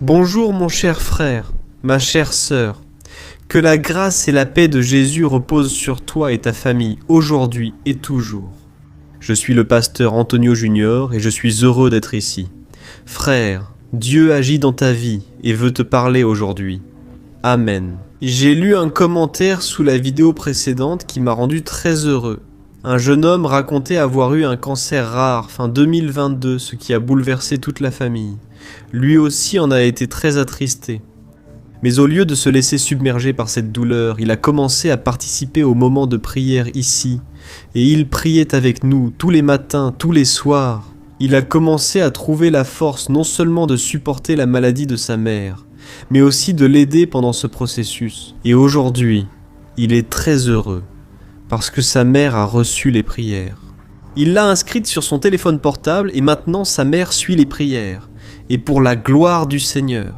Bonjour mon cher frère, ma chère sœur. Que la grâce et la paix de Jésus reposent sur toi et ta famille, aujourd'hui et toujours. Je suis le pasteur Antonio Junior et je suis heureux d'être ici. Frère, Dieu agit dans ta vie et veut te parler aujourd'hui. Amen. J'ai lu un commentaire sous la vidéo précédente qui m'a rendu très heureux. Un jeune homme racontait avoir eu un cancer rare fin 2022, ce qui a bouleversé toute la famille. Lui aussi en a été très attristé. Mais au lieu de se laisser submerger par cette douleur, il a commencé à participer aux moments de prière ici, et il priait avec nous tous les matins, tous les soirs. Il a commencé à trouver la force non seulement de supporter la maladie de sa mère, mais aussi de l'aider pendant ce processus. Et aujourd'hui, il est très heureux, parce que sa mère a reçu les prières. Il l'a inscrite sur son téléphone portable et maintenant sa mère suit les prières, et pour la gloire du Seigneur.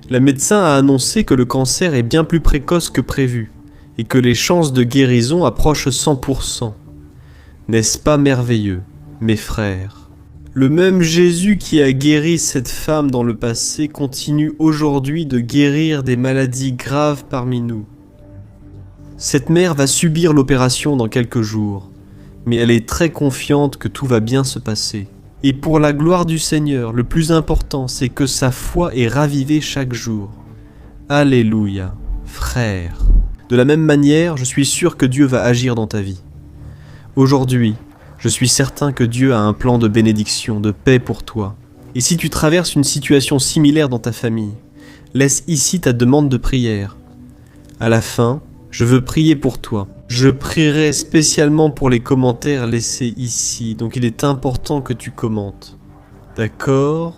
La médecin a annoncé que le cancer est bien plus précoce que prévu, et que les chances de guérison approchent 100%. N'est-ce pas merveilleux, mes frères ? Le même Jésus qui a guéri cette femme dans le passé continue aujourd'hui de guérir des maladies graves parmi nous. Cette mère va subir l'opération dans quelques jours, mais elle est très confiante que tout va bien se passer. Et pour la gloire du Seigneur, le plus important, c'est que sa foi est ravivée chaque jour. Alléluia, frère. De la même manière, je suis sûr que Dieu va agir dans ta vie. Aujourd'hui, je suis certain que Dieu a un plan de bénédiction, de paix pour toi. Et si tu traverses une situation similaire dans ta famille, laisse ici ta demande de prière. À la fin, je veux prier pour toi. Je prierai spécialement pour les commentaires laissés ici, donc il est important que tu commentes. D'accord ?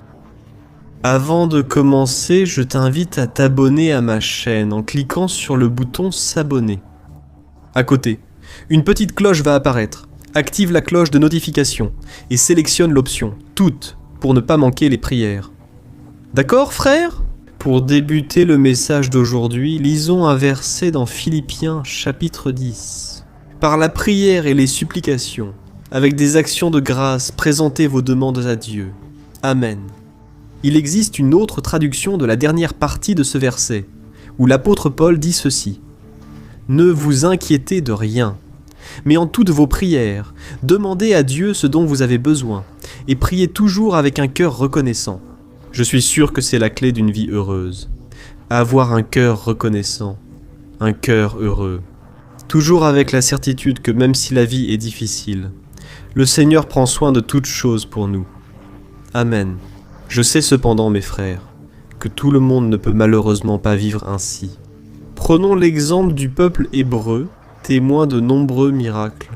Avant de commencer, je t'invite à t'abonner à ma chaîne en cliquant sur le bouton s'abonner. À côté, une petite cloche va apparaître. Active la cloche de notification et sélectionne l'option toutes pour ne pas manquer les prières. D'accord, frère ? Pour débuter le message d'aujourd'hui, lisons un verset dans Philippiens chapitre 10. Par la prière et les supplications, avec des actions de grâce, présentez vos demandes à Dieu. Amen. Il existe une autre traduction de la dernière partie de ce verset, où l'apôtre Paul dit ceci. Ne vous inquiétez de rien, mais en toutes vos prières, demandez à Dieu ce dont vous avez besoin, et priez toujours avec un cœur reconnaissant. Je suis sûr que c'est la clé d'une vie heureuse. Avoir un cœur reconnaissant, un cœur heureux. Toujours avec la certitude que même si la vie est difficile, le Seigneur prend soin de toutes choses pour nous. Amen. Je sais cependant, mes frères, que tout le monde ne peut malheureusement pas vivre ainsi. Prenons l'exemple du peuple hébreu, témoin de nombreux miracles.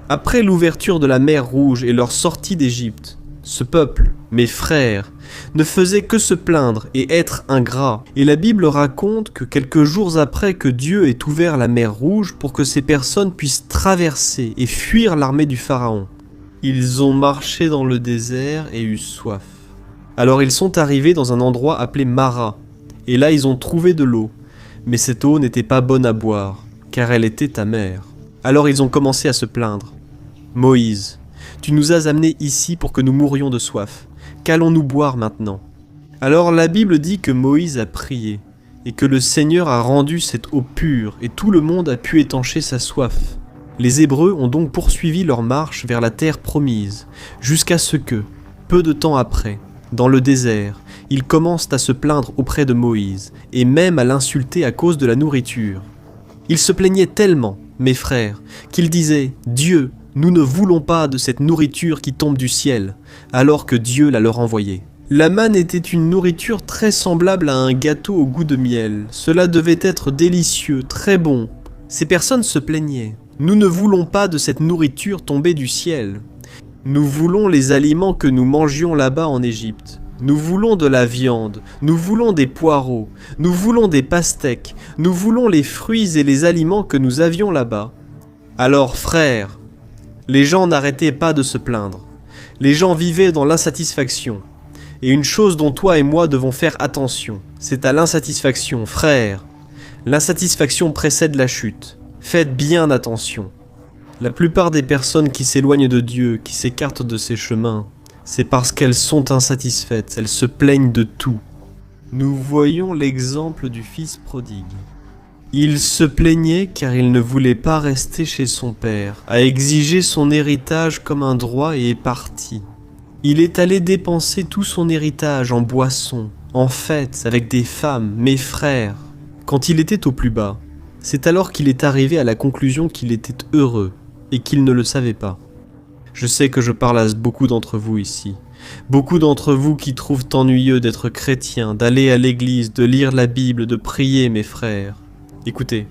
Après l'ouverture de la mer Rouge et leur sortie d'Égypte, ce peuple, mes frères, ne faisait que se plaindre et être ingrat. Et la Bible raconte que quelques jours après que Dieu ait ouvert la mer Rouge pour que ces personnes puissent traverser et fuir l'armée du Pharaon, ils ont marché dans le désert et eu soif. Alors ils sont arrivés dans un endroit appelé Mara, et là ils ont trouvé de l'eau, mais cette eau n'était pas bonne à boire, car elle était amère. Alors ils ont commencé à se plaindre. Moïse, tu nous as amenés ici pour que nous mourions de soif. Qu'allons-nous boire maintenant ? Alors la Bible dit que Moïse a prié, et que le Seigneur a rendu cette eau pure, et tout le monde a pu étancher sa soif. Les Hébreux ont donc poursuivi leur marche vers la terre promise, jusqu'à ce que, peu de temps après, dans le désert, ils commencent à se plaindre auprès de Moïse, et même à l'insulter à cause de la nourriture. Ils se plaignaient tellement, mes frères, qu'ils disaient « Dieu, nous ne voulons pas de cette nourriture qui tombe du ciel, alors que Dieu la leur envoyée. » La manne était une nourriture très semblable à un gâteau au goût de miel. Cela devait être délicieux, très bon. Ces personnes se plaignaient. « Nous ne voulons pas de cette nourriture tombée du ciel. Nous voulons les aliments que nous mangions là-bas en Égypte. Nous voulons de la viande, nous voulons des poireaux, nous voulons des pastèques, nous voulons les fruits et les aliments que nous avions là-bas. » Alors, frères, les gens n'arrêtaient pas de se plaindre. Les gens vivaient dans l'insatisfaction. Et une chose dont toi et moi devons faire attention, c'est à l'insatisfaction, frères. L'insatisfaction précède la chute. Faites bien attention. La plupart des personnes qui s'éloignent de Dieu, qui s'écartent de ses chemins, c'est parce qu'elles sont insatisfaites, elles se plaignent de tout. nous voyons l'exemple du fils prodigue. Il se plaignait car il ne voulait pas rester chez son père, a exigé son héritage comme un droit et est parti. Il est allé dépenser tout son héritage en boissons, en fêtes, avec des femmes, mes frères. Quand il était au plus bas, c'est alors qu'il est arrivé à la conclusion qu'il était heureux et qu'il ne le savait pas. Je sais que je parle à beaucoup d'entre vous ici. Beaucoup d'entre vous qui trouvent ennuyeux d'être chrétiens, d'aller à l'église, de lire la Bible, de prier, mes frères. Écoutez,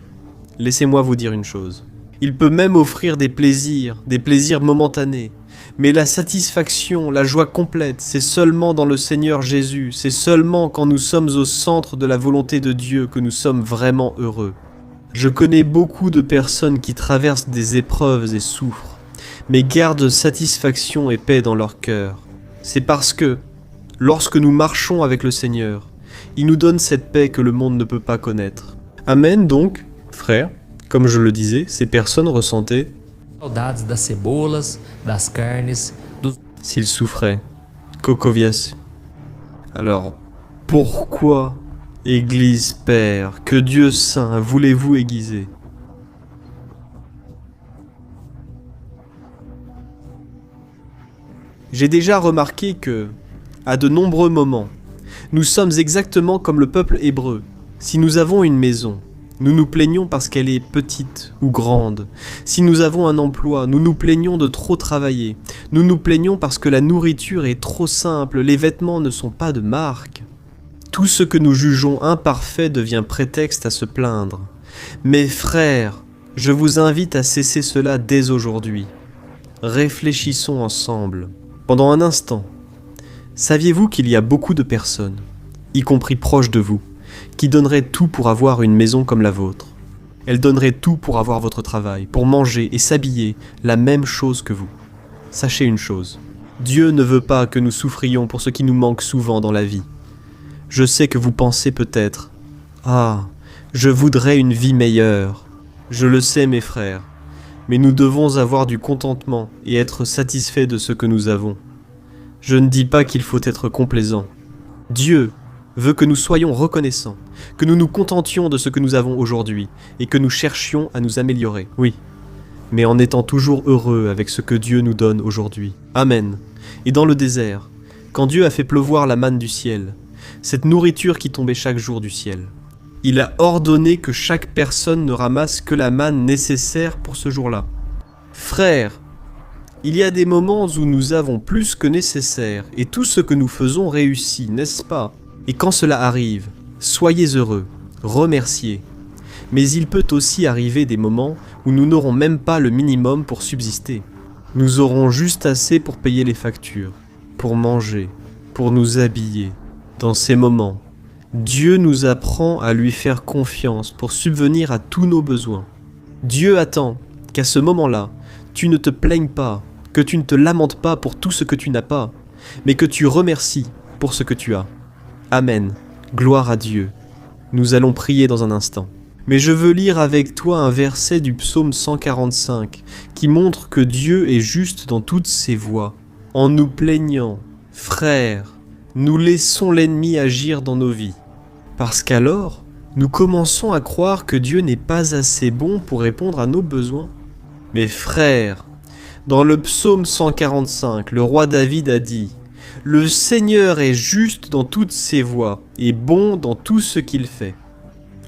laissez-moi vous dire une chose. Il peut même offrir des plaisirs momentanés. Mais la satisfaction, la joie complète, c'est seulement dans le Seigneur Jésus. C'est seulement quand nous sommes au centre de la volonté de Dieu que nous sommes vraiment heureux. Je connais beaucoup de personnes qui traversent des épreuves et souffrent, mais gardent satisfaction et paix dans leur cœur. C'est parce que, lorsque nous marchons avec le Seigneur, il nous donne cette paix que le monde ne peut pas connaître. Amen donc, frère. Comme je le disais, ces personnes ressentaient saudades das cebolas, das carnes, dos... s'ils souffraient. Cocovias. Alors, pourquoi, Église Père, que Dieu Saint, voulez-vous aiguiser ? J'ai déjà remarqué que, à de nombreux moments, nous sommes exactement comme le peuple hébreu. Si nous avons une maison, nous nous plaignons parce qu'elle est petite ou grande. Si nous avons un emploi, nous nous plaignons de trop travailler. Nous nous plaignons parce que la nourriture est trop simple, les vêtements ne sont pas de marque. Tout ce que nous jugeons imparfait devient prétexte à se plaindre. Mes frères, je vous invite à cesser cela dès aujourd'hui. Réfléchissons ensemble. Pendant un instant, saviez-vous qu'il y a beaucoup de personnes, y compris proches de vous, qui donneraient tout pour avoir une maison comme la vôtre? Elles donneraient tout pour avoir votre travail, pour manger et s'habiller, la même chose que vous. Sachez une chose, Dieu ne veut pas que nous souffrions pour ce qui nous manque souvent dans la vie. Je sais que vous pensez peut-être « Ah, je voudrais une vie meilleure ». Je le sais mes frères, mais nous devons avoir du contentement et être satisfaits de ce que nous avons. Je ne dis pas qu'il faut être complaisant. Dieu veut que nous soyons reconnaissants, que nous nous contentions de ce que nous avons aujourd'hui et que nous cherchions à nous améliorer. Oui, mais en étant toujours heureux avec ce que Dieu nous donne aujourd'hui. Amen. Et dans le désert, quand Dieu a fait pleuvoir la manne du ciel, cette nourriture qui tombait chaque jour du ciel, il a ordonné que chaque personne ne ramasse que la manne nécessaire pour ce jour-là. Frères, il y a des moments où nous avons plus que nécessaire et tout ce que nous faisons réussit, n'est-ce pas? Et quand cela arrive, soyez heureux, remerciez. Mais il peut aussi arriver des moments où nous n'aurons même pas le minimum pour subsister. Nous aurons juste assez pour payer les factures, pour manger, pour nous habiller. Dans ces moments, Dieu nous apprend à lui faire confiance pour subvenir à tous nos besoins. Dieu attend qu'à ce moment-là, tu ne te plaignes pas, que tu ne te lamentes pas pour tout ce que tu n'as pas, mais que tu remercies pour ce que tu as. Amen. Gloire à Dieu. Nous allons prier dans un instant. Mais je veux lire avec toi un verset du psaume 145 qui montre que Dieu est juste dans toutes ses voies. En nous plaignant, frères, nous laissons l'ennemi agir dans nos vies. Parce qu'alors, nous commençons à croire que Dieu n'est pas assez bon pour répondre à nos besoins. Mes frères, dans le psaume 145, le roi David a dit « Le Seigneur est juste dans toutes ses voies et bon dans tout ce qu'il fait. »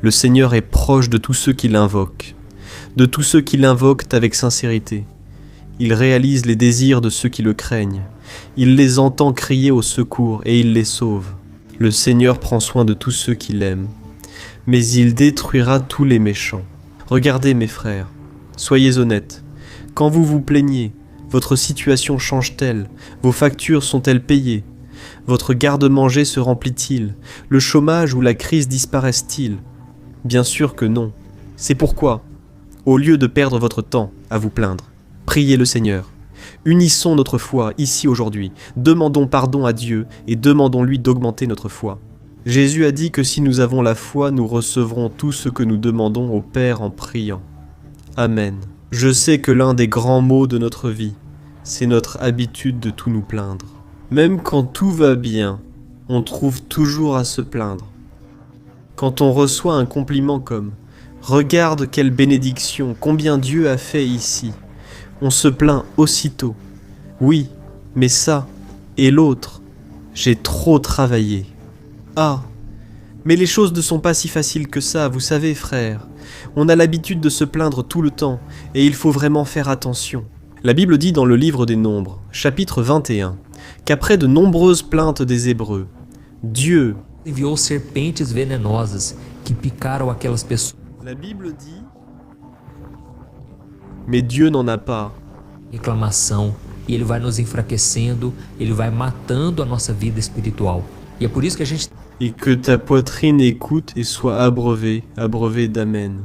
Le Seigneur est proche de tous ceux qui l'invoquent, de tous ceux qui l'invoquent avec sincérité. Il réalise les désirs de ceux qui le craignent. Il les entend crier au secours et il les sauve. Le Seigneur prend soin de tous ceux qui l'aiment, mais il détruira tous les méchants. Regardez mes frères, soyez honnêtes. Quand vous vous plaignez, votre situation change-t-elle? Vos factures sont-elles payées? Votre garde-manger se remplit-il? Le chômage ou la crise disparaissent-ils? Bien sûr que non. C'est pourquoi, au lieu de perdre votre temps à vous plaindre, priez le Seigneur. Unissons notre foi ici aujourd'hui, demandons pardon à Dieu et demandons-lui d'augmenter notre foi. Jésus a dit que si nous avons la foi, nous recevrons tout ce que nous demandons au Père en priant. Amen. Je sais que l'un des grands maux de notre vie, c'est notre habitude de tout nous plaindre. Même quand tout va bien, on trouve toujours à se plaindre. Quand on reçoit un compliment comme « Regarde quelle bénédiction, combien Dieu a fait ici », on se plaint aussitôt. « Oui, mais ça, et l'autre, j'ai trop travaillé. » Ah, mais les choses ne sont pas si faciles que ça, vous savez, frère. On a l'habitude de se plaindre tout le temps, et il faut vraiment faire attention. La Bible dit dans le livre des Nombres, chapitre 21, qu'après de nombreuses plaintes des Hébreux, Dieu enviou serpentes venenosas que picaram aquelas pessoas. La Bible dit, mais Dieu n'en a pas. Reclamação, e ele vai nos enfraquecendo, ele vai matando a nossa vida espiritual. E é por isso que a gente Et que ta poitrine écoute et soit abreuvée d'amen.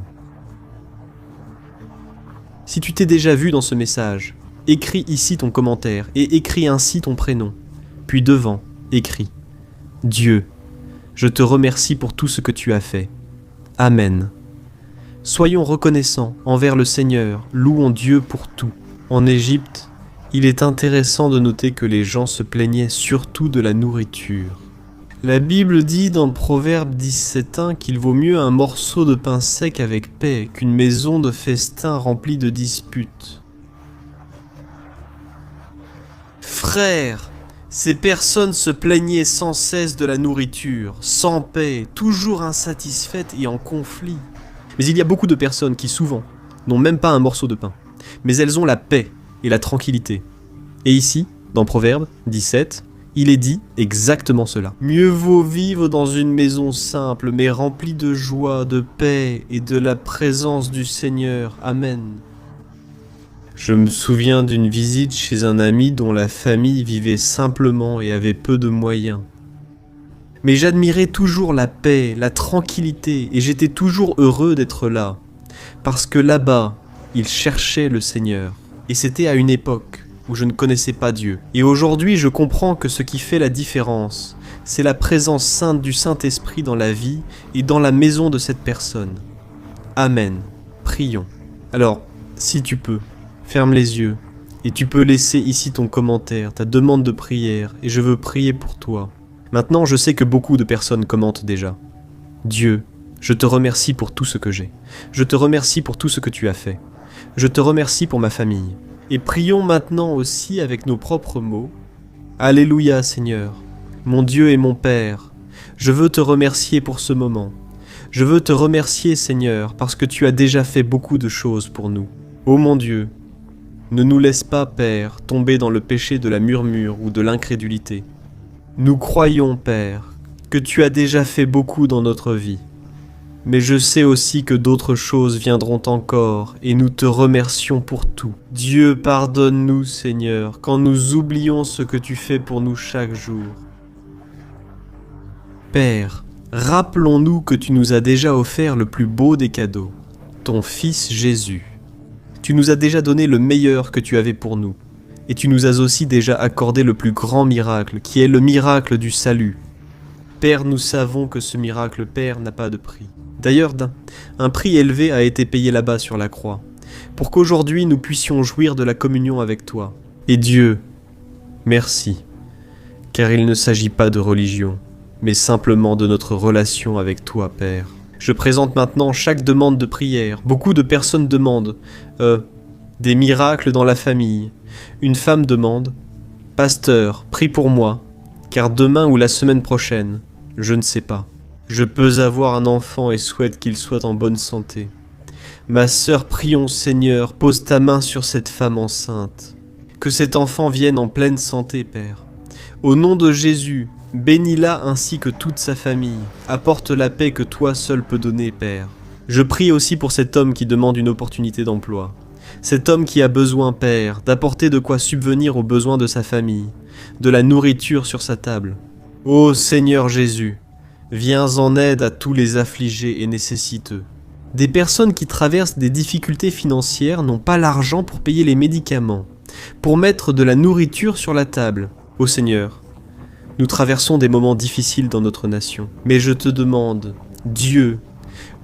Si tu t'es déjà vu dans ce message, écris ici ton commentaire et écris ainsi ton prénom. Puis devant, écris « Dieu, je te remercie pour tout ce que tu as fait. Amen. » Soyons reconnaissants envers le Seigneur, louons Dieu pour tout. En Égypte, il est intéressant de noter que les gens se plaignaient surtout de la nourriture. La Bible dit dans Proverbe 17.1 qu'il vaut mieux un morceau de pain sec avec paix qu'une maison de festin remplie de disputes. Frères, ces personnes se plaignaient sans cesse de la nourriture, sans paix, toujours insatisfaites et en conflit. Mais il y a beaucoup de personnes qui souvent n'ont même pas un morceau de pain, mais elles ont la paix et la tranquillité. Et ici, dans Proverbe 17, il est dit exactement cela. Mieux vaut vivre dans une maison simple, mais remplie de joie, de paix et de la présence du Seigneur. Amen. Je me souviens d'une visite chez un ami dont la famille vivait simplement et avait peu de moyens. Mais j'admirais toujours la paix, la tranquillité, et j'étais toujours heureux d'être là. Parce que là-bas, ils cherchaient le Seigneur. Et c'était à une époque où je ne connaissais pas Dieu. Et aujourd'hui, je comprends que ce qui fait la différence, c'est la présence sainte du Saint-Esprit dans la vie et dans la maison de cette personne. Amen. Prions. Alors, si tu peux, ferme les yeux et tu peux laisser ici ton commentaire, ta demande de prière, et je veux prier pour toi. Maintenant, je sais que beaucoup de personnes commentent déjà. Dieu, je te remercie pour tout ce que j'ai. Je te remercie pour tout ce que tu as fait. Je te remercie pour ma famille. Et prions maintenant aussi avec nos propres mots. Alléluia Seigneur, mon Dieu et mon Père, je veux te remercier pour ce moment. Je veux te remercier Seigneur parce que tu as déjà fait beaucoup de choses pour nous. Ô mon Dieu, ne nous laisse pas, Père, tomber dans le péché de la murmure ou de l'incrédulité. Nous croyons, Père, que tu as déjà fait beaucoup dans notre vie. Mais je sais aussi que d'autres choses viendront encore, et nous te remercions pour tout. Dieu, pardonne-nous, Seigneur, quand nous oublions ce que tu fais pour nous chaque jour. Père, rappelons-nous que tu nous as déjà offert le plus beau des cadeaux, ton Fils Jésus. Tu nous as déjà donné le meilleur que tu avais pour nous, et tu nous as aussi déjà accordé le plus grand miracle, qui est le miracle du salut. Père, nous savons que ce miracle, Père, n'a pas de prix. D'ailleurs, un prix élevé a été payé là-bas sur la croix, pour qu'aujourd'hui nous puissions jouir de la communion avec toi. Et Dieu, merci, car il ne s'agit pas de religion, mais simplement de notre relation avec toi, Père. Je présente maintenant chaque demande de prière. Beaucoup de personnes demandent des miracles dans la famille. Une femme demande « Pasteur, prie pour moi, car demain ou la semaine prochaine, je ne sais pas. Je peux avoir un enfant et souhaite qu'il soit en bonne santé. Ma sœur, prions Seigneur, pose ta main sur cette femme enceinte. Que cet enfant vienne en pleine santé, Père. Au nom de Jésus, bénis-la ainsi que toute sa famille. Apporte la paix que toi seul peux donner, Père. Je prie aussi pour cet homme qui demande une opportunité d'emploi. Cet homme qui a besoin, Père, d'apporter de quoi subvenir aux besoins de sa famille, de la nourriture sur sa table. Ô Seigneur Jésus, viens en aide à tous les affligés et nécessiteux. Des personnes qui traversent des difficultés financières n'ont pas l'argent pour payer les médicaments, pour mettre de la nourriture sur la table. Ô Seigneur, nous traversons des moments difficiles dans notre nation, mais je te demande, Dieu,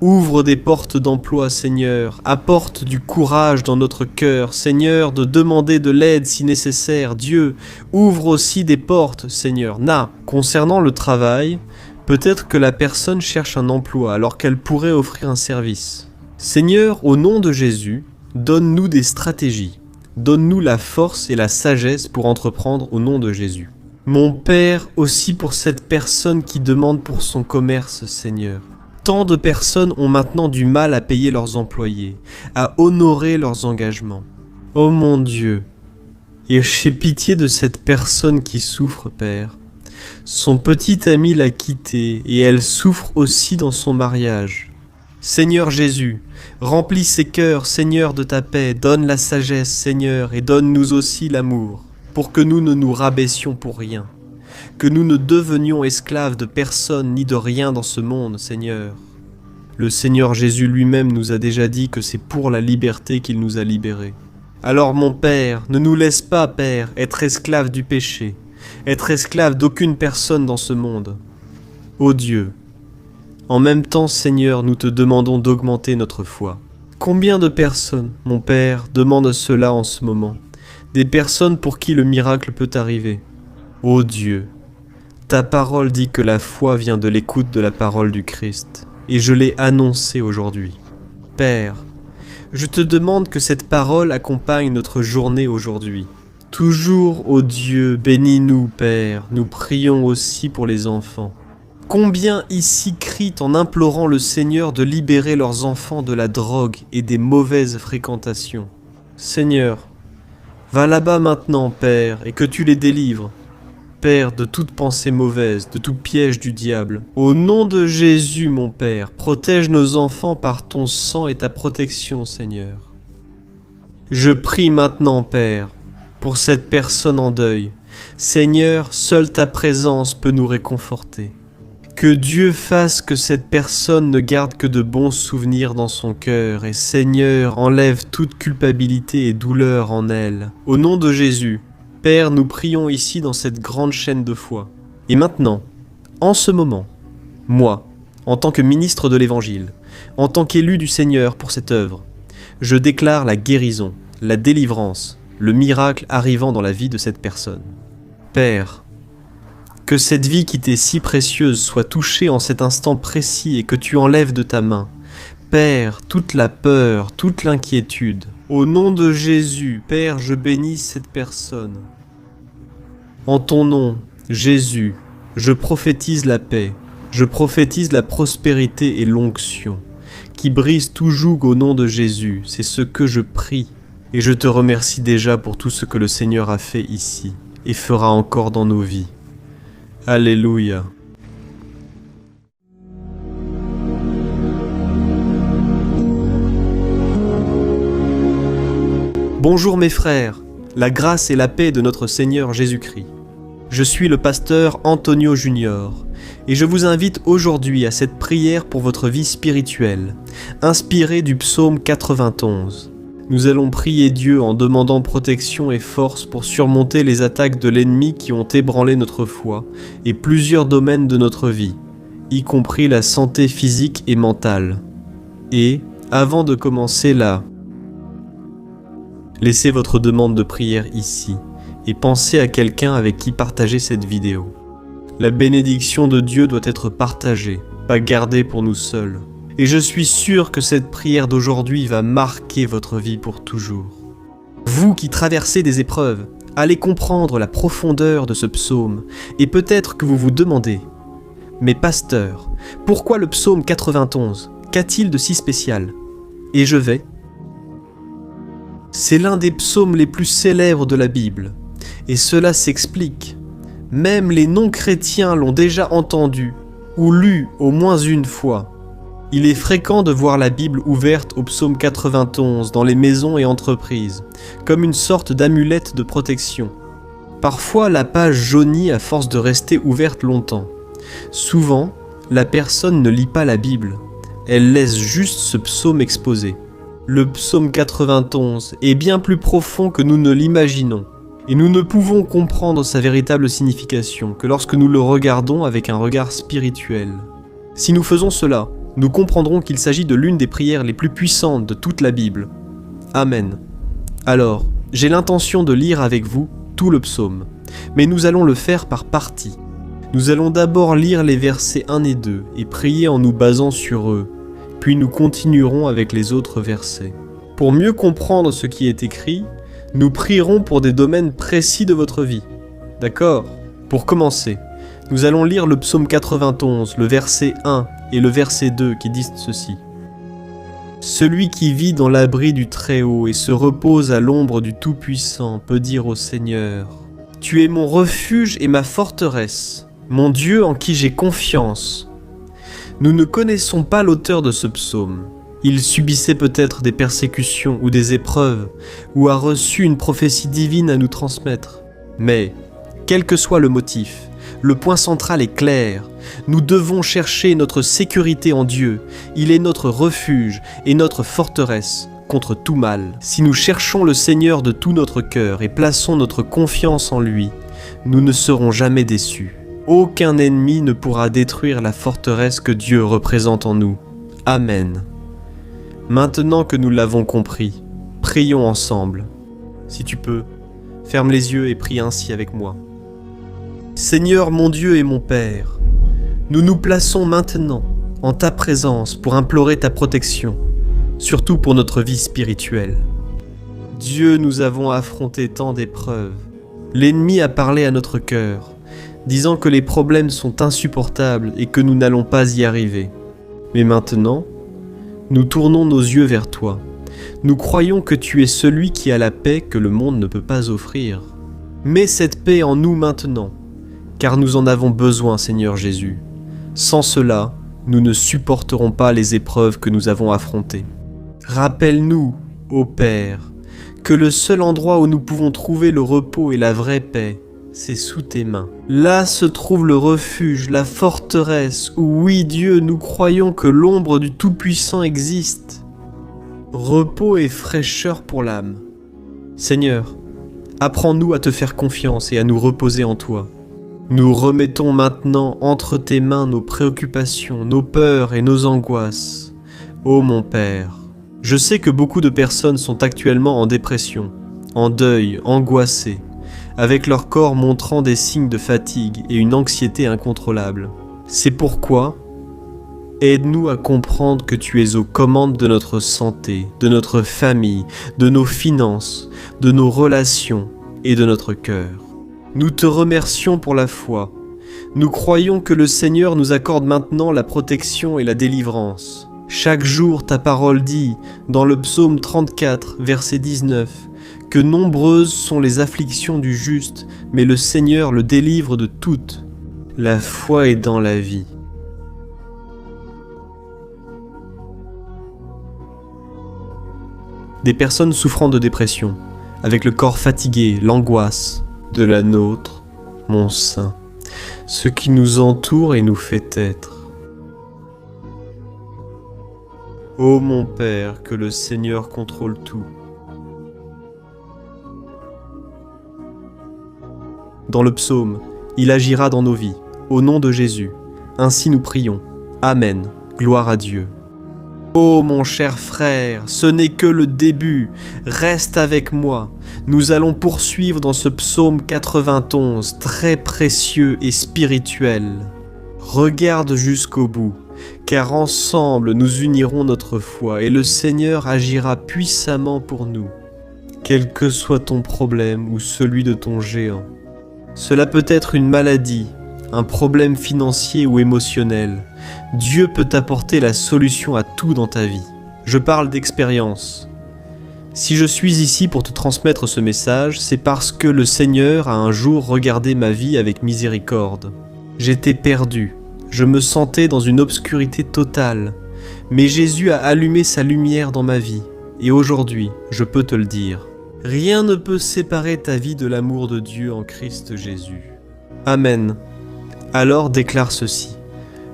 Ouvre des portes d'emploi, Seigneur. Apporte du courage dans notre cœur, Seigneur, de demander de l'aide si nécessaire. Dieu, ouvre aussi des portes, Seigneur. Concernant le travail, peut-être que la personne cherche un emploi alors qu'elle pourrait offrir un service. Seigneur, au nom de Jésus, donne-nous des stratégies. Donne-nous la force et la sagesse pour entreprendre au nom de Jésus. Mon Père, aussi pour cette personne qui demande pour son commerce, Seigneur. Tant de personnes ont maintenant du mal à payer leurs employés, à honorer leurs engagements. Oh mon Dieu, et j'ai pitié de cette personne qui souffre, Père. Son petit ami l'a quittée et elle souffre aussi dans son mariage. Seigneur Jésus, remplis ses cœurs, Seigneur, de ta paix, donne la sagesse, Seigneur, et donne-nous aussi l'amour, pour que nous ne nous rabaissions pour rien. Que nous ne devenions esclaves de personne ni de rien dans ce monde, Seigneur. Le Seigneur Jésus lui-même nous a déjà dit que c'est pour la liberté qu'il nous a libérés. Alors mon Père, ne nous laisse pas, Père, être esclaves du péché, être esclaves d'aucune personne dans ce monde. Ô Dieu, en même temps, Seigneur, nous te demandons d'augmenter notre foi. Combien de personnes, mon Père, demandent cela en ce moment? Des personnes pour qui le miracle peut arriver. Ô Dieu, ta parole dit que la foi vient de l'écoute de la parole du Christ, et je l'ai annoncée aujourd'hui. Père, je te demande que cette parole accompagne notre journée aujourd'hui. Toujours, ô Dieu, bénis-nous, Père, nous prions aussi pour les enfants. Combien ici crient en implorant le Seigneur de libérer leurs enfants de la drogue et des mauvaises fréquentations. Seigneur, va là-bas maintenant, Père, et que tu les délivres. Père, de toute pensée mauvaise, de tout piège du diable. Au nom de Jésus, mon Père, protège nos enfants par ton sang et ta protection, Seigneur. Je prie maintenant, Père, pour cette personne en deuil. Seigneur, seule ta présence peut nous réconforter. Que Dieu fasse que cette personne ne garde que de bons souvenirs dans son cœur et Seigneur, enlève toute culpabilité et douleur en elle. Au nom de Jésus, Père, nous prions ici dans cette grande chaîne de foi. Et maintenant, en ce moment, moi, en tant que ministre de l'Évangile, en tant qu'élu du Seigneur pour cette œuvre, je déclare la guérison, la délivrance, le miracle arrivant dans la vie de cette personne. Père, que cette vie qui t'est si précieuse soit touchée en cet instant précis et que tu enlèves de ta main. Père, toute la peur, toute l'inquiétude. Au nom de Jésus, Père, je bénis cette personne. En ton nom, Jésus, je prophétise la paix, je prophétise la prospérité et l'onction, qui brise tout joug au nom de Jésus, c'est ce que je prie. Et je te remercie déjà pour tout ce que le Seigneur a fait ici, et fera encore dans nos vies. Alléluia. Bonjour mes frères, la grâce et la paix de notre Seigneur Jésus-Christ. Je suis le pasteur Antonio Junior et je vous invite aujourd'hui à cette prière pour votre vie spirituelle, inspirée du psaume 91. Nous allons prier Dieu en demandant protection et force pour surmonter les attaques de l'ennemi qui ont ébranlé notre foi et plusieurs domaines de notre vie, y compris la santé physique et mentale. Et, avant de commencer là, laissez votre demande de prière ici et pensez à quelqu'un avec qui partager cette vidéo. La bénédiction de Dieu doit être partagée, pas gardée pour nous seuls. Et je suis sûr que cette prière d'aujourd'hui va marquer votre vie pour toujours. Vous qui traversez des épreuves, allez comprendre la profondeur de ce psaume et peut-être que vous vous demandez « Mais pasteur, pourquoi le psaume 91 ? Qu'a-t-il de si spécial ?» Et je vais. C'est l'un des psaumes les plus célèbres de la Bible. Et cela s'explique. Même les non-chrétiens l'ont déjà entendu ou lu au moins une fois. Il est fréquent de voir la Bible ouverte au psaume 91 dans les maisons et entreprises, comme une sorte d'amulette de protection. Parfois, la page jaunit à force de rester ouverte longtemps. Souvent, la personne ne lit pas la Bible. Elle laisse juste ce psaume exposé. Le psaume 91 est bien plus profond que nous ne l'imaginons. Et nous ne pouvons comprendre sa véritable signification que lorsque nous le regardons avec un regard spirituel. Si nous faisons cela, nous comprendrons qu'il s'agit de l'une des prières les plus puissantes de toute la Bible. Amen. Alors, j'ai l'intention de lire avec vous tout le psaume, mais nous allons le faire par parties. Nous allons d'abord lire les versets 1 et 2 et prier en nous basant sur eux, puis nous continuerons avec les autres versets. Pour mieux comprendre ce qui est écrit, nous prierons pour des domaines précis de votre vie. D'accord ? Pour commencer, nous allons lire le psaume 91, le verset 1 et le verset 2 qui disent ceci. « Celui qui vit dans l'abri du Très-Haut et se repose à l'ombre du Tout-Puissant peut dire au Seigneur, « Tu es mon refuge et ma forteresse, mon Dieu en qui j'ai confiance. » Nous ne connaissons pas l'auteur de ce psaume. Il subissait peut-être des persécutions ou des épreuves, ou a reçu une prophétie divine à nous transmettre. Mais, quel que soit le motif, le point central est clair. Nous devons chercher notre sécurité en Dieu. Il est notre refuge et notre forteresse contre tout mal. Si nous cherchons le Seigneur de tout notre cœur et plaçons notre confiance en lui, nous ne serons jamais déçus. Aucun ennemi ne pourra détruire la forteresse que Dieu représente en nous. Amen. Maintenant que nous l'avons compris, prions ensemble. Si tu peux, ferme les yeux et prie ainsi avec moi. Seigneur mon Dieu et mon Père, nous nous plaçons maintenant en ta présence pour implorer ta protection, surtout pour notre vie spirituelle. Dieu, nous avons affronté tant d'épreuves. L'ennemi a parlé à notre cœur, disant que les problèmes sont insupportables et que nous n'allons pas y arriver. Mais maintenant, nous tournons nos yeux vers toi. Nous croyons que tu es celui qui a la paix que le monde ne peut pas offrir. Mets cette paix en nous maintenant, car nous en avons besoin, Seigneur Jésus. Sans cela, nous ne supporterons pas les épreuves que nous avons affrontées. Rappelle-nous, ô Père, que le seul endroit où nous pouvons trouver le repos et la vraie paix, c'est sous tes mains. Là se trouve le refuge, la forteresse, où oui Dieu, nous croyons que l'ombre du Tout-Puissant existe. Repos et fraîcheur pour l'âme. Seigneur, apprends-nous à te faire confiance et à nous reposer en toi. Nous remettons maintenant entre tes mains nos préoccupations, nos peurs et nos angoisses. Ô mon Père, je sais que beaucoup de personnes sont actuellement en dépression, en deuil, angoissées, avec leur corps montrant des signes de fatigue et une anxiété incontrôlable. C'est pourquoi, aide-nous à comprendre que tu es aux commandes de notre santé, de notre famille, de nos finances, de nos relations et de notre cœur. Nous te remercions pour la foi. Nous croyons que le Seigneur nous accorde maintenant la protection et la délivrance. Chaque jour, ta parole dit, dans le psaume 34, verset 19, que nombreuses sont les afflictions du juste, mais le Seigneur le délivre de toutes. La foi est dans la vie. Des personnes souffrant de dépression, avec le corps fatigué, l'angoisse, de la nôtre, mon Saint, ce qui nous entoure et nous fait être. Ô mon Père, que le Seigneur contrôle tout. Dans le psaume, il agira dans nos vies, au nom de Jésus. Ainsi nous prions. Amen. Gloire à Dieu. Ô mon cher frère, ce n'est que le début. Reste avec moi. Nous allons poursuivre dans ce psaume 91, très précieux et spirituel. Regarde jusqu'au bout, car ensemble nous unirons notre foi et le Seigneur agira puissamment pour nous. Quel que soit ton problème ou celui de ton géant, cela peut être une maladie, un problème financier ou émotionnel. Dieu peut t'apporter la solution à tout dans ta vie. Je parle d'expérience. Si je suis ici pour te transmettre ce message, c'est parce que le Seigneur a un jour regardé ma vie avec miséricorde. J'étais perdu, je me sentais dans une obscurité totale, mais Jésus a allumé sa lumière dans ma vie, et aujourd'hui, je peux te le dire. Rien ne peut séparer ta vie de l'amour de Dieu en Christ Jésus. Amen. Alors déclare ceci.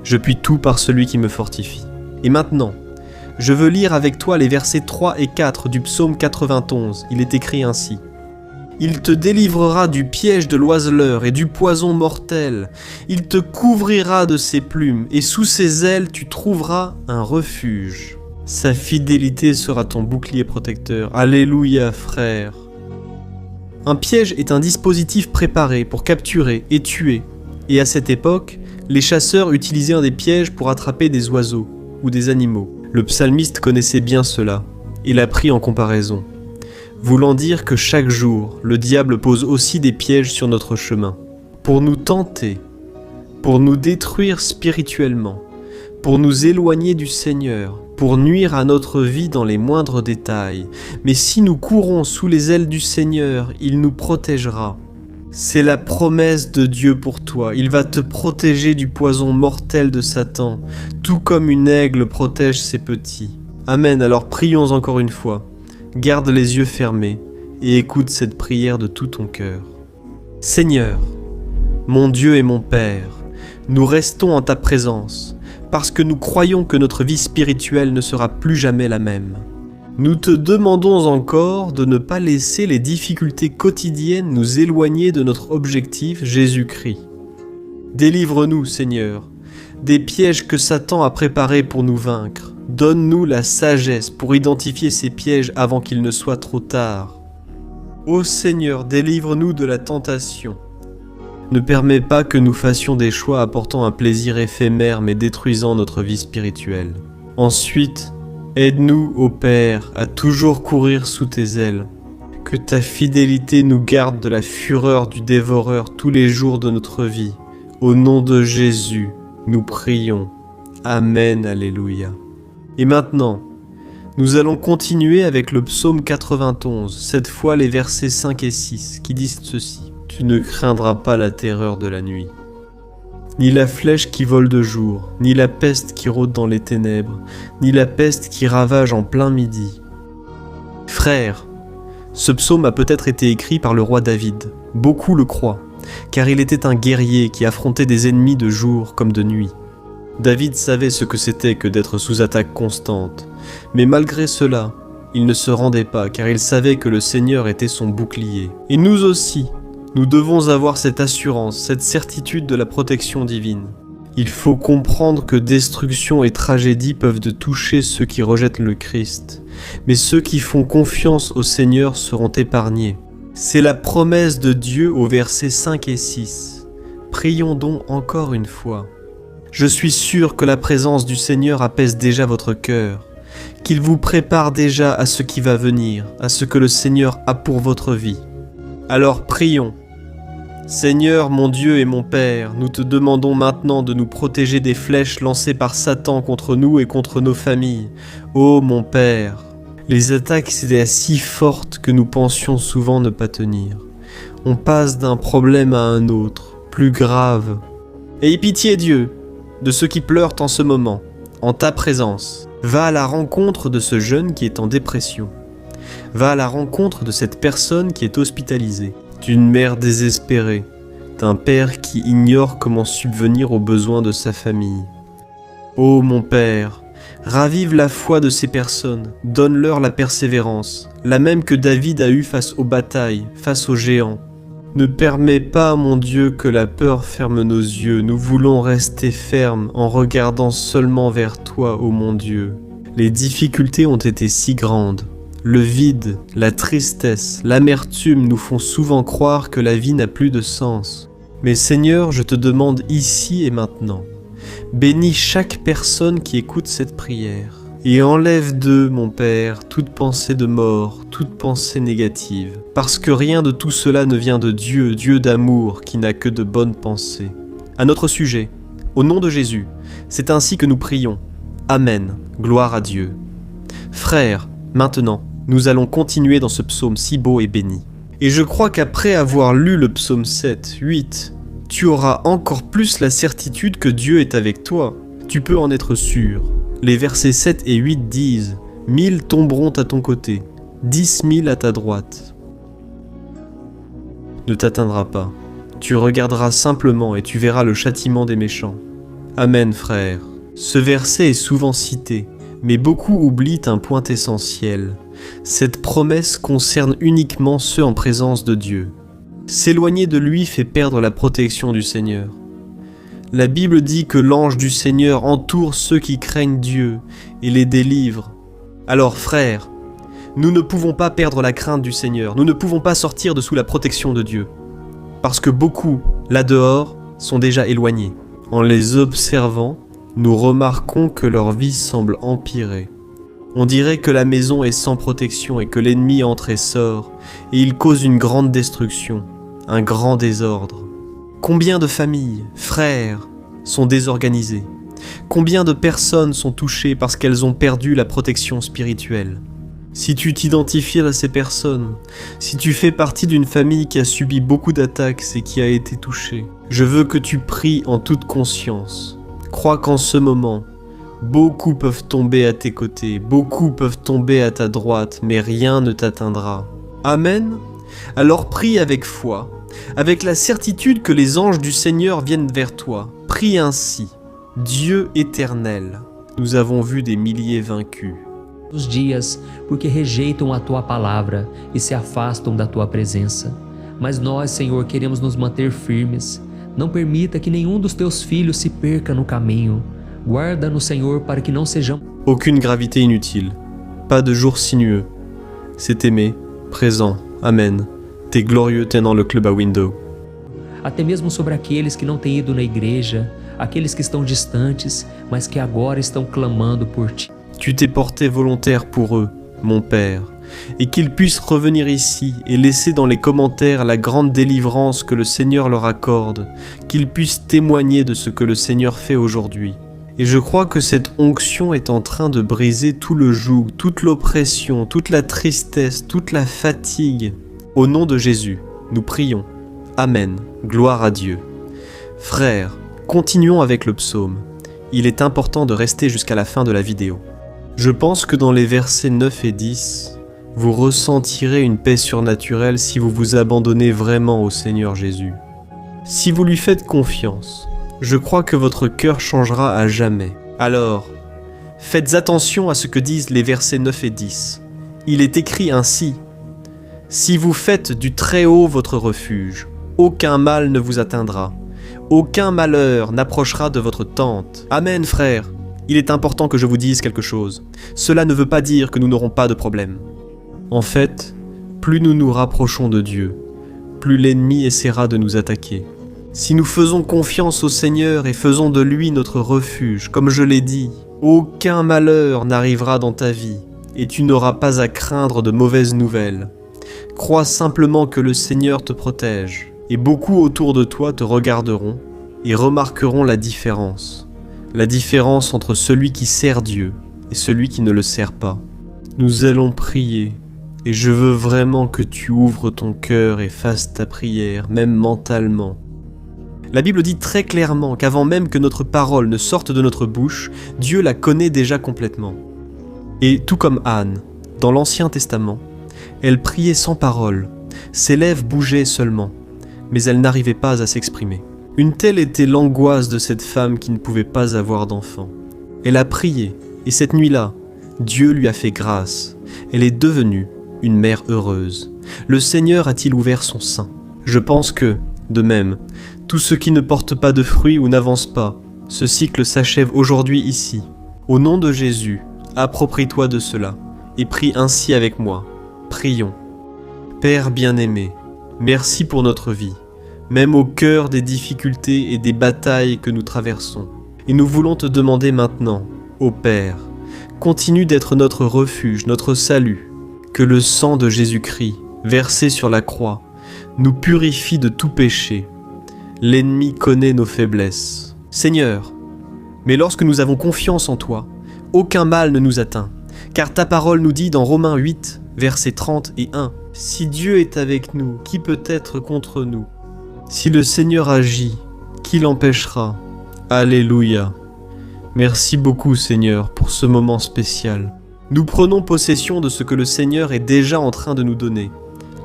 Je puis tout par celui qui me fortifie. Et maintenant, je veux lire avec toi les versets 3 et 4 du psaume 91. Il est écrit ainsi. Il te délivrera du piège de l'oiseleur et du poison mortel. Il te couvrira de ses plumes, et sous ses ailes tu trouveras un refuge. Sa fidélité sera ton bouclier protecteur. Alléluia, frère. Un piège est un dispositif préparé pour capturer et tuer. Et à cette époque, les chasseurs utilisaient des pièges pour attraper des oiseaux ou des animaux. Le psalmiste connaissait bien cela et l'a pris en comparaison, voulant dire que chaque jour, le diable pose aussi des pièges sur notre chemin, pour nous tenter, pour nous détruire spirituellement, pour nous éloigner du Seigneur, pour nuire à notre vie dans les moindres détails. Mais si nous courons sous les ailes du Seigneur, il nous protégera. C'est la promesse de Dieu pour toi. Il va te protéger du poison mortel de Satan, tout comme une aigle protège ses petits. Amen. Alors prions encore une fois. Garde les yeux fermés et écoute cette prière de tout ton cœur. Seigneur, mon Dieu et mon Père, nous restons en ta présence parce que nous croyons que notre vie spirituelle ne sera plus jamais la même. Nous te demandons encore de ne pas laisser les difficultés quotidiennes nous éloigner de notre objectif, Jésus-Christ. Délivre-nous, Seigneur, des pièges que Satan a préparés pour nous vaincre. Donne-nous la sagesse pour identifier ces pièges avant qu'il ne soit trop tard. Ô Seigneur, délivre-nous de la tentation. Ne permets pas que nous fassions des choix apportant un plaisir éphémère mais détruisant notre vie spirituelle. Ensuite, aide-nous, ô Père, à toujours courir sous tes ailes. Que ta fidélité nous garde de la fureur du dévoreur tous les jours de notre vie. Au nom de Jésus, nous prions. Amen, alléluia. Et maintenant, nous allons continuer avec le psaume 91, cette fois les versets 5 et 6, qui disent ceci. Tu ne craindras pas la terreur de la nuit, ni la flèche qui vole de jour, ni la peste qui rôde dans les ténèbres, ni la peste qui ravage en plein midi. Frère, ce psaume a peut-être été écrit par le roi David. Beaucoup le croient, car il était un guerrier qui affrontait des ennemis de jour comme de nuit. David savait ce que c'était que d'être sous attaque constante, mais malgré cela, il ne se rendait pas, car il savait que le Seigneur était son bouclier. Et nous aussi, nous devons avoir cette assurance, cette certitude de la protection divine. Il faut comprendre que destruction et tragédie peuvent toucher ceux qui rejettent le Christ, mais ceux qui font confiance au Seigneur seront épargnés. C'est la promesse de Dieu aux versets 5 et 6. Prions donc encore une fois. Je suis sûr que la présence du Seigneur apaise déjà votre cœur, qu'il vous prépare déjà à ce qui va venir, à ce que le Seigneur a pour votre vie. Alors prions. Seigneur, mon Dieu et mon Père, nous te demandons maintenant de nous protéger des flèches lancées par Satan contre nous et contre nos familles. Ô mon Père, les attaques étaient si fortes que nous pensions souvent ne pas tenir. On passe d'un problème à un autre, plus grave. Aie pitié, Dieu, de ceux qui pleurent en ce moment, en ta présence. Va à la rencontre de ce jeune qui est en dépression. Va à la rencontre de cette personne qui est hospitalisée, d'une mère désespérée, d'un père qui ignore comment subvenir aux besoins de sa famille. Ô mon Père, ravive la foi de ces personnes, donne-leur la persévérance, la même que David a eue face aux batailles, face aux géants. Ne permets pas, mon Dieu, que la peur ferme nos yeux. Nous voulons rester fermes en regardant seulement vers toi, ô mon Dieu. Les difficultés ont été si grandes. Le vide, la tristesse, l'amertume nous font souvent croire que la vie n'a plus de sens. Mais Seigneur, je te demande ici et maintenant, bénis chaque personne qui écoute cette prière. Et enlève d'eux, mon Père, toute pensée de mort, toute pensée négative. Parce que rien de tout cela ne vient de Dieu, Dieu d'amour, qui n'a que de bonnes pensées. À notre sujet, au nom de Jésus, c'est ainsi que nous prions. Amen, gloire à Dieu. Frères, maintenant, nous allons continuer dans ce psaume si beau et béni. Et je crois qu'après avoir lu le psaume 7, 8, tu auras encore plus la certitude que Dieu est avec toi. Tu peux en être sûr. Les versets 7 et 8 disent « 1000 tomberont à ton côté, 10 000 à ta droite. » Ne t'atteindra pas. Tu regarderas simplement et tu verras le châtiment des méchants. Amen, frère. Ce verset est souvent cité, mais beaucoup oublient un point essentiel. Cette promesse concerne uniquement ceux en présence de Dieu. S'éloigner de lui fait perdre la protection du Seigneur. La Bible dit que l'ange du Seigneur entoure ceux qui craignent Dieu et les délivre. Alors frères, nous ne pouvons pas perdre la crainte du Seigneur, nous ne pouvons pas sortir de sous la protection de Dieu. Parce que beaucoup, là dehors, sont déjà éloignés. En les observant, nous remarquons que leur vie semble empirer. On dirait que la maison est sans protection et que l'ennemi entre et sort, et il cause une grande destruction, un grand désordre. Combien de familles, frères, sont désorganisées? Combien de personnes sont touchées parce qu'elles ont perdu la protection spirituelle? Si tu t'identifies à ces personnes, si tu fais partie d'une famille qui a subi beaucoup d'attaques et qui a été touchée, je veux que tu pries en toute conscience. Crois qu'en ce moment, beaucoup peuvent tomber à tes côtés, beaucoup peuvent tomber à ta droite, mais rien ne t'atteindra. Amen. Alors prie avec foi, avec la certitude que les anges du Seigneur viennent vers toi. Prie ainsi. Dieu éternel, nous avons vu des milliers vaincus. Os dias, porque rejeitam a tua palavra e se afastam da tua presença. Mas nós, Senhor, queremos nos manter firmes. Não permita que nenhum dos teus filhos se perca no caminho. Guarda-nos, Senhor, para que não sejamos... Aucune gravité inutile, pas de jour sinueux. C'est aimé, présent, Amen. T'es glorieux tenant le club à window. Até mesmo sobre aqueles que não têm ido na igreja, aqueles que estão distantes, mas que agora estão clamando por ti. Tu t'es porté volontaire pour eux, mon Père, et qu'ils puissent revenir ici et laisser dans les commentaires la grande délivrance que le Seigneur leur accorde, qu'ils puissent témoigner de ce que le Seigneur fait aujourd'hui. Et je crois que cette onction est en train de briser tout le joug, toute l'oppression, toute la tristesse, toute la fatigue. Au nom de Jésus, nous prions. Amen. Gloire à Dieu. Frères, continuons avec le psaume. Il est important de rester jusqu'à la fin de la vidéo. Je pense que dans les versets 9 et 10, vous ressentirez une paix surnaturelle si vous vous abandonnez vraiment au Seigneur Jésus. Si vous lui faites confiance, je crois que votre cœur changera à jamais. Alors, faites attention à ce que disent les versets 9 et 10. Il est écrit ainsi: « Si vous faites du Très-Haut votre refuge, aucun mal ne vous atteindra, aucun malheur n'approchera de votre tente. » Amen, frères. Il est important que je vous dise quelque chose. Cela ne veut pas dire que nous n'aurons pas de problème. En fait, plus nous nous rapprochons de Dieu, plus l'ennemi essaiera de nous attaquer. Si nous faisons confiance au Seigneur et faisons de lui notre refuge, comme je l'ai dit, aucun malheur n'arrivera dans ta vie et tu n'auras pas à craindre de mauvaises nouvelles. Crois simplement que le Seigneur te protège et beaucoup autour de toi te regarderont et remarqueront la différence. La différence entre celui qui sert Dieu et celui qui ne le sert pas. Nous allons prier, et je veux vraiment que tu ouvres ton cœur et fasses ta prière, même mentalement. La Bible dit très clairement qu'avant même que notre parole ne sorte de notre bouche, Dieu la connaît déjà complètement. Et tout comme Anne, dans l'Ancien Testament, elle priait sans parole, ses lèvres bougeaient seulement, mais elle n'arrivait pas à s'exprimer. Une telle était l'angoisse de cette femme qui ne pouvait pas avoir d'enfant. Elle a prié, et cette nuit-là, Dieu lui a fait grâce. Elle est devenue une mère heureuse. Le Seigneur a-t-il ouvert son sein? Je pense que, de même, tous ceux qui ne portent pas de fruits ou n'avancent pas, ce cycle s'achève aujourd'hui ici. Au nom de Jésus, approprie-toi de cela, et prie ainsi avec moi. Prions. Père bien-aimé, merci pour notre vie. Même au cœur des difficultés et des batailles que nous traversons. Et nous voulons te demander maintenant, ô Père, continue d'être notre refuge, notre salut, que le sang de Jésus-Christ, versé sur la croix, nous purifie de tout péché. L'ennemi connaît nos faiblesses. Seigneur, mais lorsque nous avons confiance en toi, aucun mal ne nous atteint, car ta parole nous dit dans Romains 8, versets 30 et 1, « Si Dieu est avec nous, qui peut être contre nous ? Si le Seigneur agit, qui l'empêchera? Alléluia. Merci beaucoup Seigneur pour ce moment spécial. Nous prenons possession de ce que le Seigneur est déjà en train de nous donner.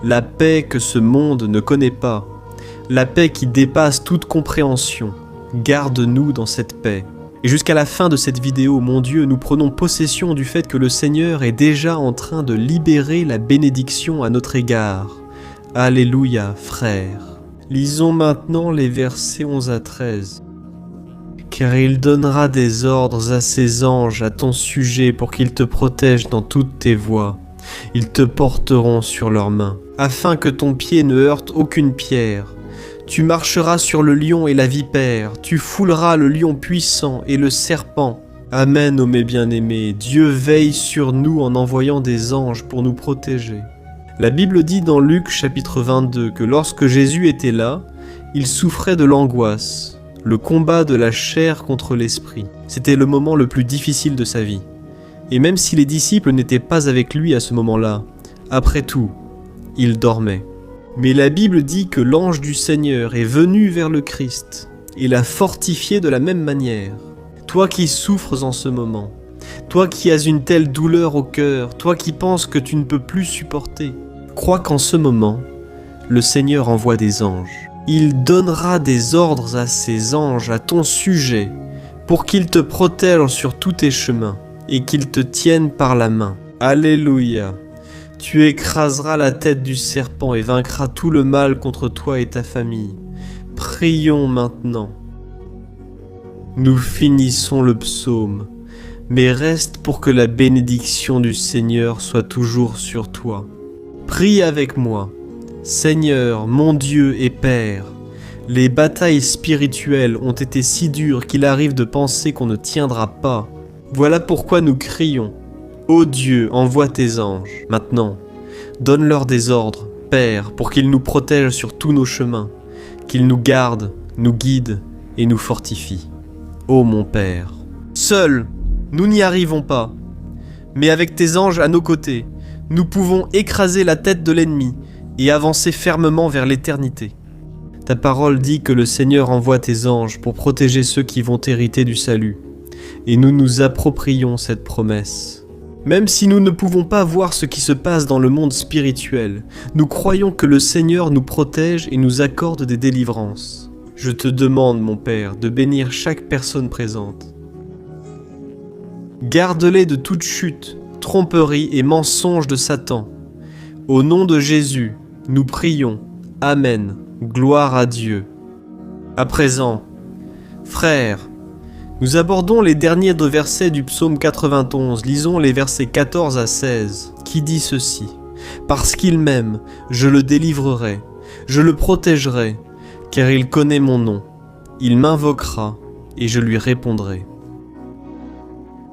La paix que ce monde ne connaît pas. La paix qui dépasse toute compréhension. Garde-nous dans cette paix. Et jusqu'à la fin de cette vidéo, mon Dieu, nous prenons possession du fait que le Seigneur est déjà en train de libérer la bénédiction à notre égard. Alléluia, frères. Lisons maintenant les versets 11 à 13. Car il donnera des ordres à ses anges à ton sujet pour qu'ils te protègent dans toutes tes voies. Ils te porteront sur leurs mains, afin que ton pied ne heurte aucune pierre. Tu marcheras sur le lion et la vipère, tu fouleras le lion puissant et le serpent. Amen, ô mes bien-aimés, Dieu veille sur nous en envoyant des anges pour nous protéger. La Bible dit dans Luc chapitre 22 que lorsque Jésus était là, il souffrait de l'angoisse, le combat de la chair contre l'esprit. C'était le moment le plus difficile de sa vie. Et même si les disciples n'étaient pas avec lui à ce moment-là, après tout, il dormait. Mais la Bible dit que l'ange du Seigneur est venu vers le Christ et l'a fortifié de la même manière. Toi qui souffres en ce moment, toi qui as une telle douleur au cœur, toi qui penses que tu ne peux plus supporter, crois qu'en ce moment, le Seigneur envoie des anges. Il donnera des ordres à ses anges à ton sujet pour qu'ils te protègent sur tous tes chemins et qu'ils te tiennent par la main. Alléluia! Tu écraseras la tête du serpent et vaincras tout le mal contre toi et ta famille. Prions maintenant. Nous finissons le psaume, mais reste pour que la bénédiction du Seigneur soit toujours sur toi. Prie avec moi. Seigneur, mon Dieu et Père, les batailles spirituelles ont été si dures qu'il arrive de penser qu'on ne tiendra pas. Voilà pourquoi nous crions. Ô Dieu, envoie tes anges. Maintenant, donne-leur des ordres, Père, pour qu'ils nous protègent sur tous nos chemins, qu'ils nous gardent, nous guident et nous fortifient. Ô mon Père, seuls, nous n'y arrivons pas, mais avec tes anges à nos côtés, nous pouvons écraser la tête de l'ennemi et avancer fermement vers l'éternité. Ta parole dit que le Seigneur envoie tes anges pour protéger ceux qui vont hériter du salut, et nous nous approprions cette promesse. Même si nous ne pouvons pas voir ce qui se passe dans le monde spirituel, nous croyons que le Seigneur nous protège et nous accorde des délivrances. Je te demande, mon Père, de bénir chaque personne présente. Garde-les de toute chute, tromperie et mensonge de Satan. Au nom de Jésus, nous prions. Amen. Gloire à Dieu. À présent, frères, nous abordons les derniers deux versets du psaume 91. Lisons les versets 14 à 16, qui dit ceci. « Parce qu'il m'aime, je le délivrerai, je le protégerai, car il connaît mon nom. Il m'invoquera, et je lui répondrai.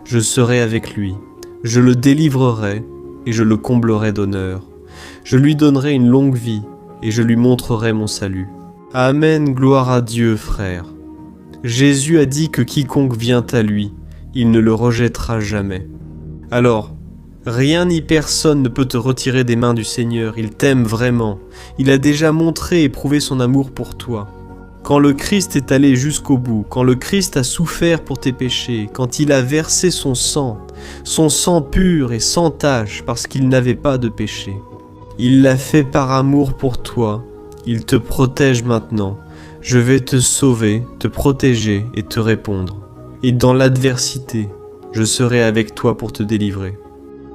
Je serai avec lui, je le délivrerai, et je le comblerai d'honneur. Je lui donnerai une longue vie, et je lui montrerai mon salut. Amen, gloire à Dieu, frères. Jésus a dit que quiconque vient à lui, il ne le rejettera jamais. Alors, rien ni personne ne peut te retirer des mains du Seigneur, il t'aime vraiment. Il a déjà montré et prouvé son amour pour toi. Quand le Christ est allé jusqu'au bout, quand le Christ a souffert pour tes péchés, quand il a versé son sang pur et sans tache parce qu'il n'avait pas de péché, il l'a fait par amour pour toi, il te protège maintenant. Je vais te sauver, te protéger et te répondre. Et dans l'adversité, je serai avec toi pour te délivrer.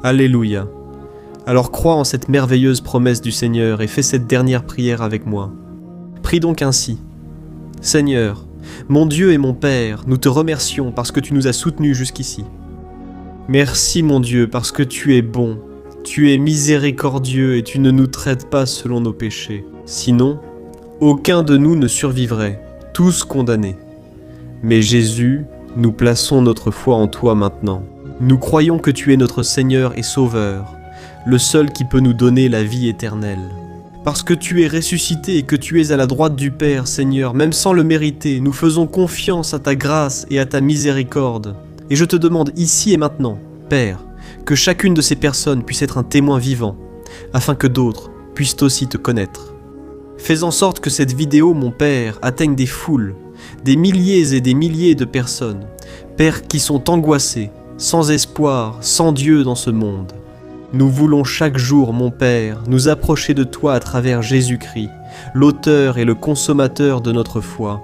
Alléluia. Alors crois en cette merveilleuse promesse du Seigneur et fais cette dernière prière avec moi. Prie donc ainsi. Seigneur, mon Dieu et mon Père, nous te remercions parce que tu nous as soutenus jusqu'ici. Merci mon Dieu parce que tu es bon, tu es miséricordieux et tu ne nous traites pas selon nos péchés. Sinon, aucun de nous ne survivrait, tous condamnés. Mais Jésus, nous plaçons notre foi en toi maintenant. Nous croyons que tu es notre Seigneur et Sauveur, le seul qui peut nous donner la vie éternelle. Parce que tu es ressuscité et que tu es à la droite du Père, Seigneur, même sans le mériter, nous faisons confiance à ta grâce et à ta miséricorde. Et je te demande ici et maintenant, Père, que chacune de ces personnes puisse être un témoin vivant, afin que d'autres puissent aussi te connaître. Fais en sorte que cette vidéo, mon Père, atteigne des foules, des milliers et des milliers de personnes, Père, qui sont angoissés, sans espoir, sans Dieu dans ce monde. Nous voulons chaque jour, mon Père, nous approcher de toi à travers Jésus-Christ, l'auteur et le consommateur de notre foi.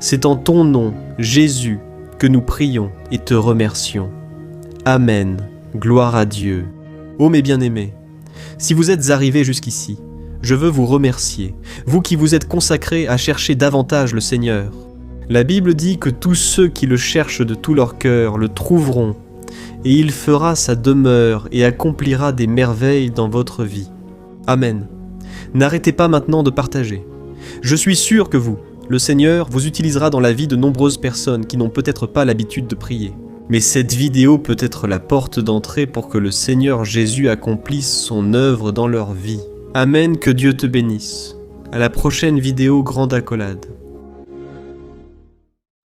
C'est en ton nom, Jésus, que nous prions et te remercions. Amen. Gloire à Dieu. Ô mes bien-aimés, si vous êtes arrivés jusqu'ici, je veux vous remercier, vous qui vous êtes consacrés à chercher davantage le Seigneur. La Bible dit que tous ceux qui le cherchent de tout leur cœur le trouveront, et il fera sa demeure et accomplira des merveilles dans votre vie. Amen. N'arrêtez pas maintenant de partager. Je suis sûr que le Seigneur vous utilisera dans la vie de nombreuses personnes qui n'ont peut-être pas l'habitude de prier. Mais cette vidéo peut être la porte d'entrée pour que le Seigneur Jésus accomplisse son œuvre dans leur vie. Amen, que Dieu te bénisse. À la prochaine vidéo Grande Accolade.